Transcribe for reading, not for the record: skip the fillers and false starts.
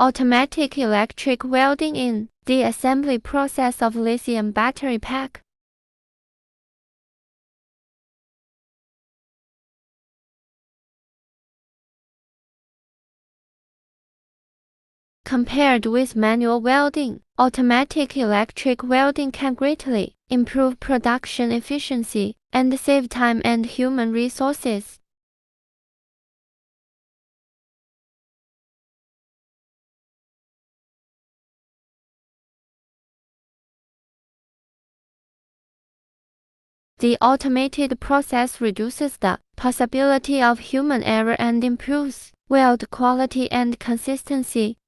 Automatic electric welding in the assembly process of lithium battery pack. Compared with manual welding, automatic electric welding can greatly improve production efficiency and save time and human resources. The automated process reduces the possibility of human error and improves weld quality and consistency.